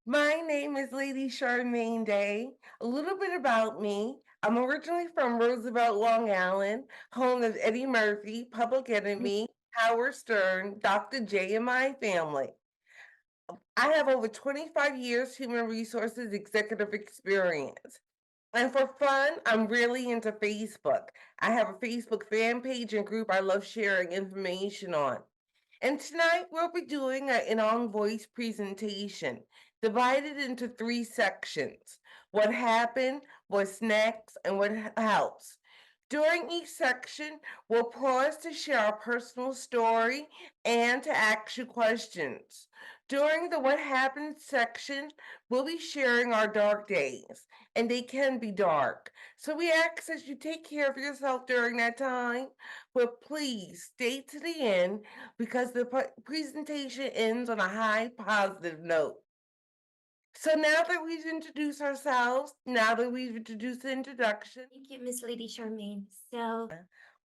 My name is Lady Charmaine Day. A little bit about me. I'm originally from Roosevelt, Long Island, home of Eddie Murphy, Public Enemy, Howard Stern, Dr. J, and my family. I have over 25 years human resources executive experience. And for fun, I'm really into Facebook. I have a Facebook fan page and group I love sharing information on. And tonight we'll be doing an on voice presentation divided into three sections: what happened, what's next, and what helps. During each section, we'll pause to share our personal story and to ask you questions. During the what happened section, we'll be sharing our dark days, and they can be dark. So we ask that you take care of yourself during that time, but please stay to the end because the presentation ends on a high positive note. So now that we've introduced ourselves, now that we've introduced the introduction, Thank you, Miss Lady Charmaine. So,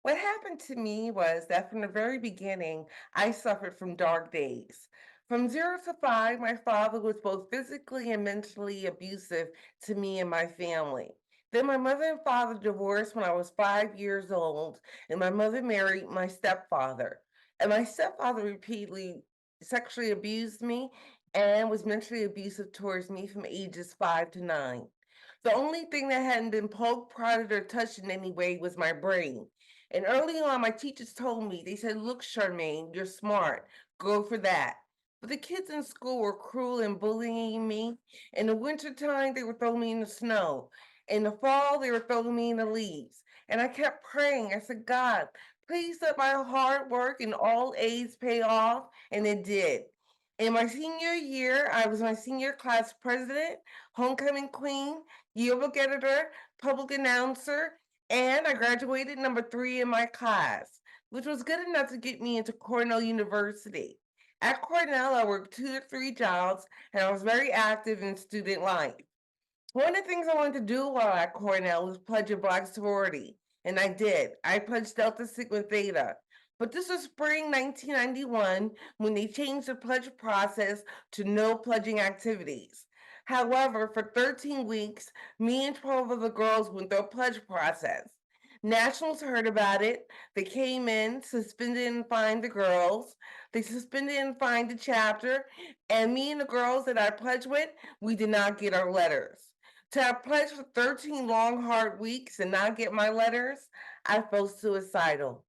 what happened to me was that from the very beginning, I suffered from dark days. From 0 to 5, my father was both physically and mentally abusive to me and my family. Then my mother and father divorced when I was 5 years old, and my mother married my stepfather. And my stepfather repeatedly sexually abused me and was mentally abusive towards me from ages 5 to 9. The only thing that hadn't been poked, prodded, or touched in any way was my brain. And early on, my teachers told me, they said, "Look, Charmaine, you're smart. Go for that." But the kids in school were cruel and bullying me. In the wintertime, they would throw me in the snow. In the fall, they would throw me in the leaves. And I kept praying. I said, "God, please let my hard work and all A's pay off." And it did. In my senior year, I was my senior class president, homecoming queen, yearbook editor, public announcer, and I graduated number 3 in my class, which was good enough to get me into Cornell University. At Cornell, I worked 2 to 3 jobs, and I was very active in student life. One of the things I wanted to do while at Cornell was pledge a Black sorority, and I did. I pledged Delta Sigma Theta. But this was spring 1991 when they changed the pledge process to no pledging activities. However, for 13 weeks, me and 12 of the girls went through a pledge process. Nationals heard about it. They came in, suspended and fined the girls. They suspended and fined the chapter. And me and the girls that I pledged with, we did not get our letters. To have pledged for 13 long, hard weeks and not get my letters, I felt suicidal.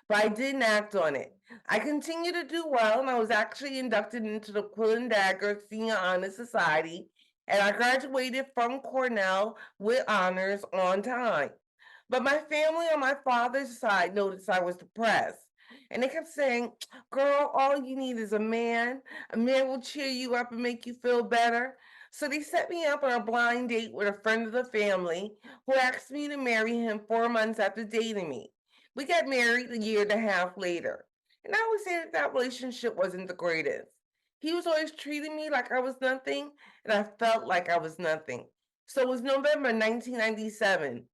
But I didn't act on it. I continued to do well, and I was actually inducted into the Quill and Dagger Senior Honor Society, and I graduated from Cornell with honors on time. But my family on my father's side noticed I was depressed. And they kept saying, "Girl, all you need is a man. A man will cheer you up and make you feel better." So they set me up on a blind date with a friend of the family who asked me to marry him 4 months after dating me. We got married a year and a half later. And I would say that that relationship wasn't the greatest. He was always treating me like I was nothing, and I felt like I was nothing. So it was November 1997.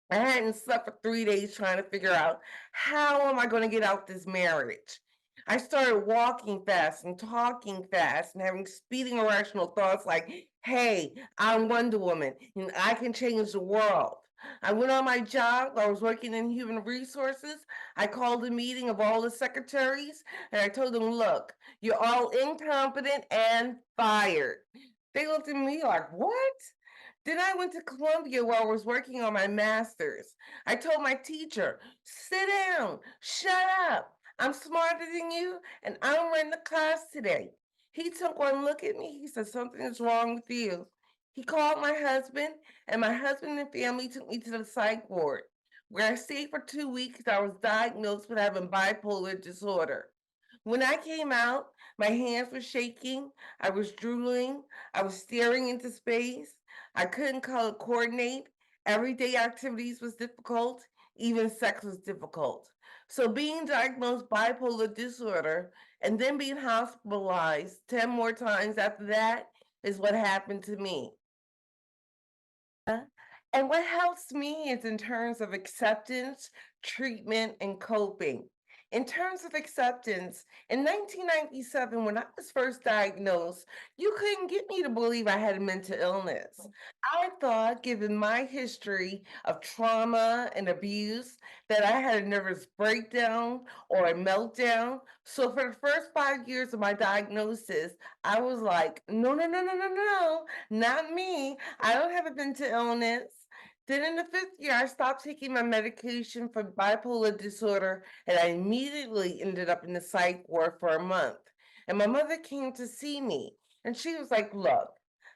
I hadn't slept for 3 days trying to figure out how am I going to get out this marriage. I started walking fast and talking fast and having speeding irrational thoughts like, "Hey, I'm Wonder Woman and I can change the world." I went on my job. I was working in human resources. I called a meeting of all the secretaries and I told them, "Look, you're all incompetent and fired." They looked at me like, "What?" Then I went to Columbia where I was working on my master's. I told my teacher, "Sit down, shut up. I'm smarter than you, and I'm running the class today." He took one look at me. He said, "Something is wrong with you." He called my husband, and my husband and family took me to the psych ward, where I stayed for 2 weeks. I was diagnosed with having bipolar disorder. When I came out, my hands were shaking, I was drooling, I was staring into space, I couldn't color coordinate, everyday activities was difficult, even sex was difficult. So being diagnosed bipolar disorder and then being hospitalized 10 more times after that is what happened to me. And what helps me is in terms of acceptance, treatment, and coping. In terms of acceptance, in 1997, when I was first diagnosed, you couldn't get me to believe I had a mental illness. I thought, given my history of trauma and abuse, that I had a nervous breakdown or a meltdown. So, for the first 5 years of my diagnosis, I was like, no, no, no, no, no, no, not me. I don't have a mental illness. Then in the fifth year, I stopped taking my medication for bipolar disorder and I immediately ended up in the psych ward for a month. And my mother came to see me and she was like, look,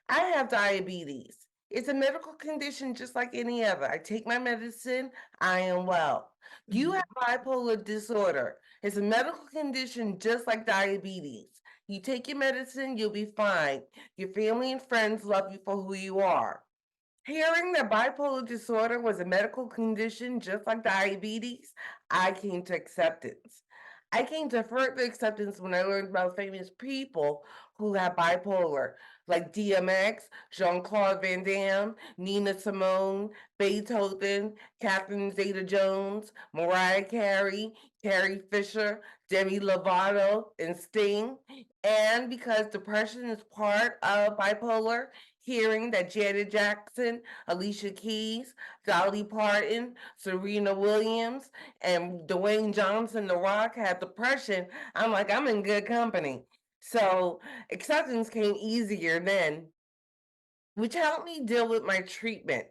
I have diabetes. It's a medical condition just like any other. I take my medicine, I am well. You have Mhm. bipolar disorder. It's a medical condition just like diabetes. You take your medicine, you'll be fine. Your family and friends love you for who you are. Hearing that bipolar disorder was a medical condition just like diabetes, I came to acceptance. I came to further acceptance when I learned about famous people who have bipolar, like DMX, Jean Claude Van Damme, Nina Simone, Beethoven, Catherine Zeta Jones, Mariah Carey, Carrie Fisher, Demi Lovato, and Sting. And because depression is part of bipolar, hearing that Janet Jackson, Alicia Keys, Dolly Parton, Serena Williams, and Dwayne Johnson, The Rock, had depression, I'm like, I'm in good company. So acceptance came easier then, which helped me deal with my treatment.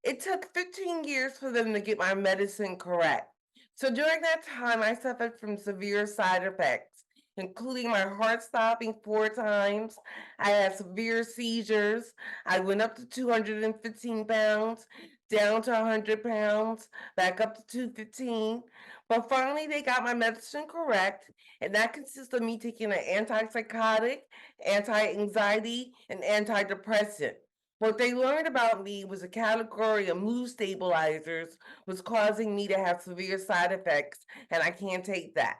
It took 15 years for them to get my medicine correct. So during that time, I suffered from severe side effects, including my heart stopping 4 times. I had severe seizures. I went up to 215 pounds, down to 100 pounds, back up to 215. But finally, they got my medicine correct, and that consists of me taking an antipsychotic, anti anxiety, and antidepressant. What they learned about me was a category of mood stabilizers was causing me to have severe side effects, and I can't take that.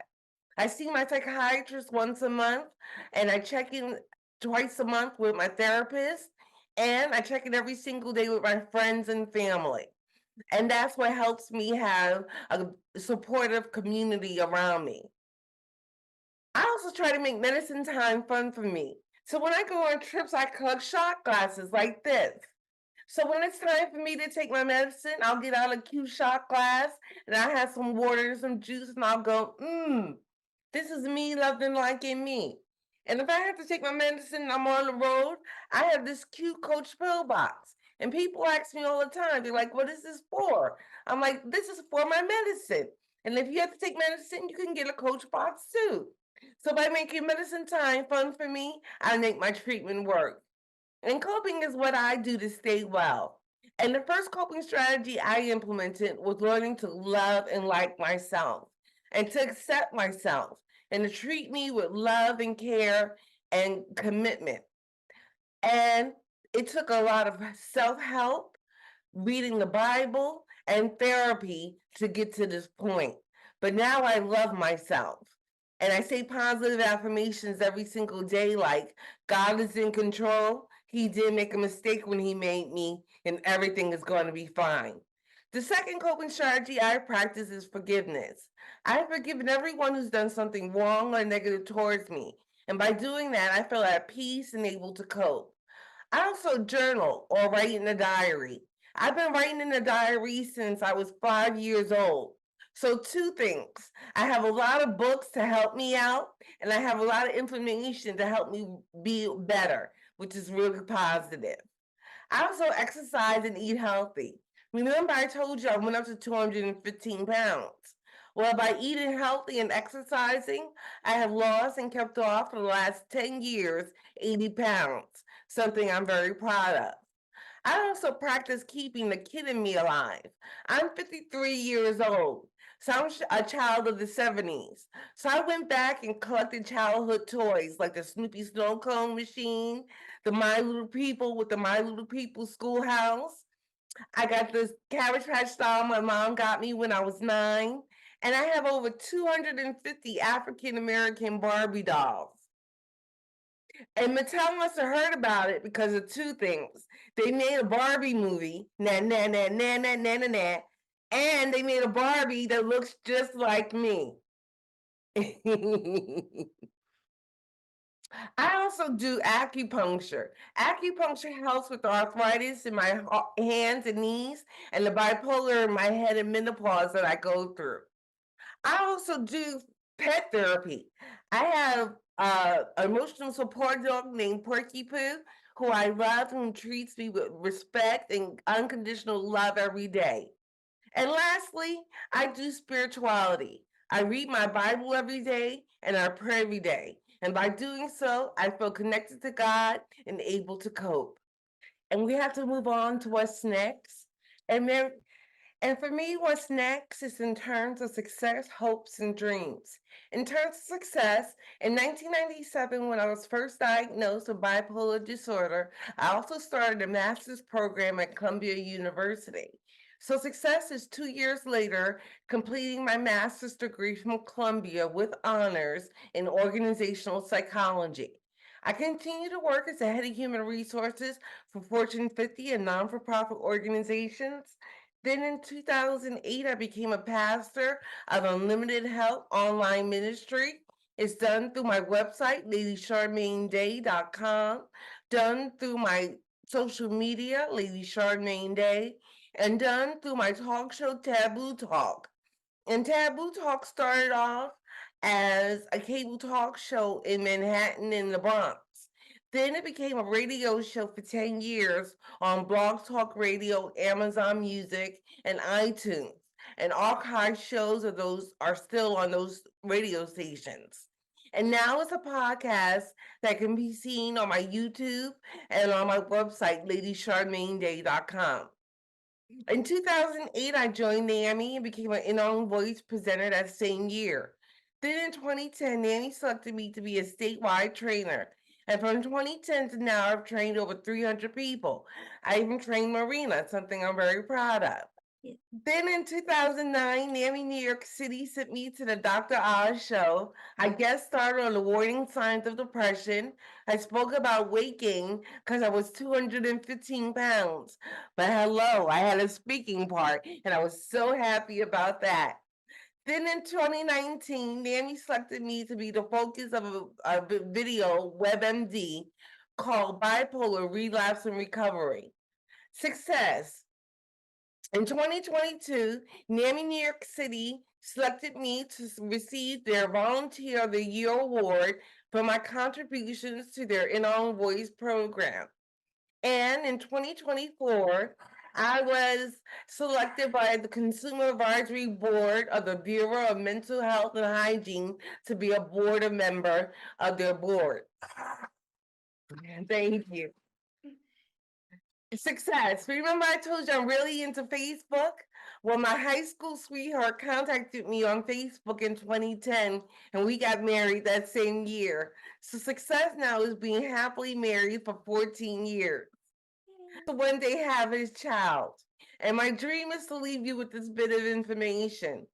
I see my psychiatrist once a month, and I check in twice a month with my therapist, and I check in every single day with my friends and family. And that's what helps me have a supportive community around me. I also try to make medicine time fun for me. So when I go on trips, I collect shot glasses like this. So when it's time for me to take my medicine, I'll get out a cute shot glass and I have some water and some juice and I'll go, this is me loving liking me. And if I have to take my medicine and I'm on the road, I have this cute Coach pill box. And people ask me all the time, they're like, what is this for? I'm like, this is for my medicine. And if you have to take medicine, you can get a Coach box too. So by making medicine time fun for me, I make my treatment work. And coping is what I do to stay well. And the first coping strategy I implemented was learning to love and like myself and to accept myself and to treat me with love and care and commitment. And it took a lot of self help, reading the Bible, and therapy to get to this point. But now I love myself. And I say positive affirmations every single day, like God is in control. He did make a mistake when he made me, and everything is going to be fine. The second coping strategy I practice is forgiveness. I've forgiven everyone who's done something wrong or negative towards me. And by doing that, I feel at peace and able to cope. I also journal or write in a diary. I've been writing in a diary since I was 5 years old. So, two things: I have a lot of books to help me out, and I have a lot of information to help me be better, which is really positive. I also exercise and eat healthy. Remember, I told you I went up to 215 pounds. Well, by eating healthy and exercising, I have lost and kept off for the last 10 years 80 pounds, something I'm very proud of. I also practice keeping the kid in me alive. I'm 53 years old, so I'm a child of the 70s. So I went back and collected childhood toys like the Snoopy Snow Cone machine, the My Little People with the My Little People schoolhouse. I got this Cabbage Patch doll my mom got me when I was 9. And I have over 250 African American Barbie dolls. And Mattel must have heard about it because of two things. They made a Barbie movie, na na na na na na na na, and they made a Barbie that looks just like me. I also do acupuncture. Acupuncture helps with arthritis in my hands and knees and the bipolar in my head and menopause that I go through. I also do pet therapy. I have an emotional support dog named Porky Poo, who I love and treats me with respect and unconditional love every day. And lastly, I do spirituality. I read my Bible every day and I pray every day. And by doing so, I feel connected to God and able to cope. And we have to move on to what's next. And there, and for me, what's next is in terms of success, hopes, and dreams. In terms of success, in 1997, when I was first diagnosed with bipolar disorder, I also started a master's program at Columbia University. So, success is 2 years later, completing my master's degree from Columbia with honors in organizational psychology. I continue to work as a head of human resources for Fortune 50 and non for profit organizations. Then in 2008, I became a pastor of Unlimited Help online ministry. It's done through my website, ladycharmaineday.com, done through my social media, Lady Charmaine Day, and done through my talk show, Taboo Talk. And Taboo Talk started off as a cable talk show in Manhattan in the Bronx. Then it became a radio show for 10 years on Blog Talk Radio, Amazon Music, and iTunes. And archive shows of those are still on those radio stations. And now it's a podcast that can be seen on my YouTube and on my website, ladycharmaineday.com. In 2008, I joined NAMI and became an in-own voice presenter that same year. Then in 2010, NAMI selected me to be a statewide trainer. And from 2010 to now, I've trained over 300 people. I even trained Marina, something I'm very proud of. Yeah. Then in 2009, NAMI New York City sent me to the Dr. Oz show. I guest starred on the warning signs of depression. I spoke about weight gain because I was 215 pounds. But hello, I had a speaking part, and I was so happy about that. Then in 2019, NAMI selected me to be the focus of a video WebMD called Bipolar Relapse and Recovery. Success. In 2022, NAMI New York City selected me to receive their Volunteer of the Year award for my contributions to their In On Voice program. And in 2024, I was selected by the Consumer Advisory Board of the Bureau of Mental Health and Hygiene to be a board member of their board. Thank you. Success. Remember, I told you I'm really into Facebook? Well, my high school sweetheart contacted me on Facebook in 2010, and we got married that same year. So, success now is being happily married for 14 years. To one day have his child. And my dream is to leave you with this bit of information.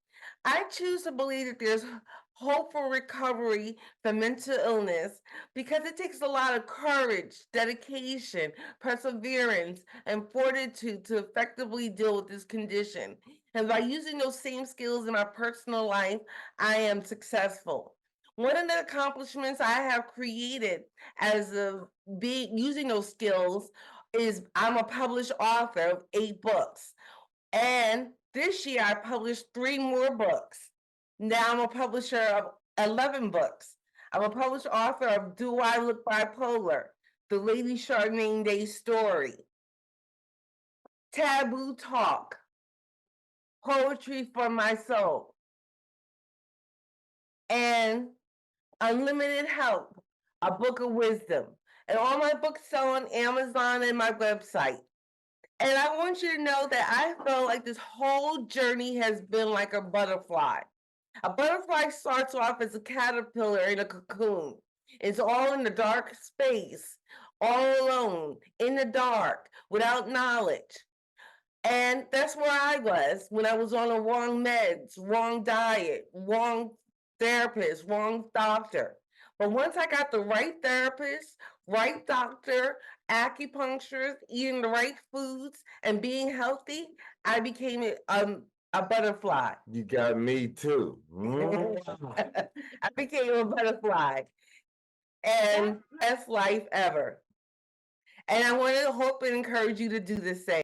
I choose to believe that there's hope for recovery from mental illness because it takes a lot of courage, dedication, perseverance, and fortitude to effectively deal with this condition. And by using those same skills in my personal life, I am successful. One of the accomplishments I have created as of being using those skills is I'm a published author of 8 books. And this year I published 3 more books. Now I'm a publisher of 11 books. I'm a published author of Do I Look Bipolar? The Lady Charmaine Day Story, Taboo Talk, Poetry for My Soul, and Unlimited Help, a book of wisdom. And all my books sell on Amazon and my website. And I want you to know that I felt like this whole journey has been like a butterfly. A butterfly starts off as a caterpillar in a cocoon. It's all in the dark space, all alone, in the dark, without knowledge. And that's where I was when I was on the wrong meds, wrong diet, wrong therapist, wrong doctor. But once I got the right therapist, right doctor, acupuncturist, eating the right foods, and being healthy, I became A butterfly. You got me too. I became a butterfly, and best life ever. And I want to hope and encourage you to do the same.